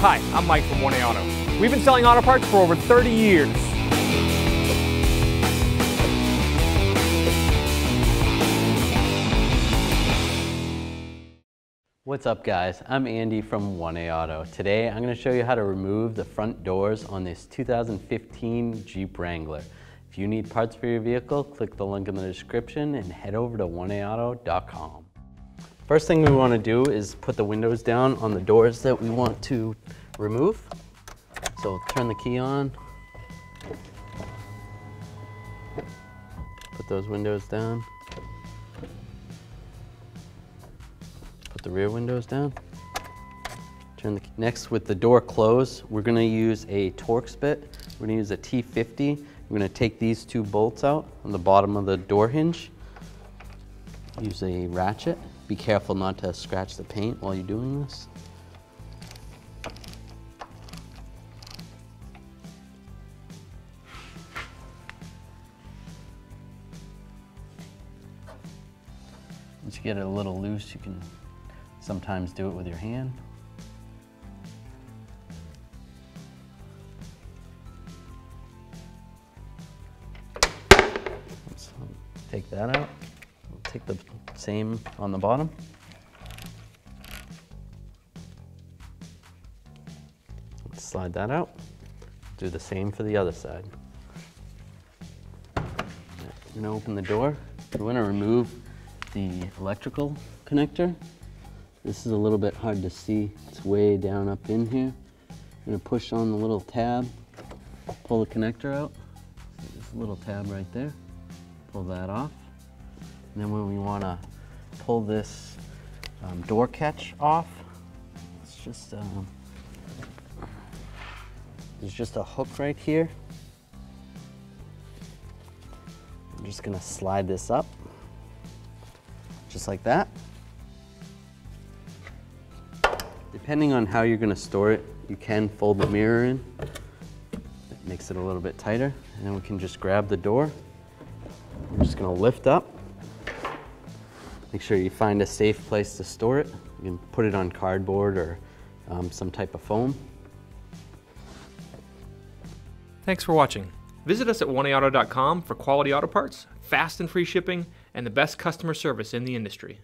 Hi, I'm Mike from 1A Auto. We've been selling auto parts for over 30 years. What's up guys, I'm Andy from 1A Auto. Today I'm going to show you how to remove the front doors on this 2015 Jeep Wrangler. If you need parts for your vehicle, click the link in the description and head over to 1AAuto.com. First thing we want to do is put the windows down on the doors that we want to remove. So turn the key on, put those windows down, put the rear windows down, turn the key. Next, with the door closed, we're going to use a Torx bit. We're going to use a T50. We're going to take these two bolts out on the bottom of the door hinge. Use a ratchet. Be careful not to scratch the paint while you're doing this. Once you get it a little loose, you can sometimes do it with your hand. Let's take that out. We'll take the same on the bottom. Let's slide that out. Do the same for the other side. We're gonna open the door. We're gonna remove the electrical connector. This is a little bit hard to see. It's way down up in here. I'm gonna push on the little tab, pull the connector out. There's a little tab right there. Pull that off. And then when we wanna pull this door catch off, it's just, there's just a hook right here. I'm just gonna slide this up, just like that. Depending on how you're gonna store it, you can fold the mirror in. That makes it a little bit tighter. And then we can just grab the door. We're just gonna lift up. Make sure you find a safe place to store it. You can put it on cardboard or some type of foam. Thanks for watching. Visit us at 1AAuto.com for quality auto parts, fast and free shipping, and the best customer service in the industry.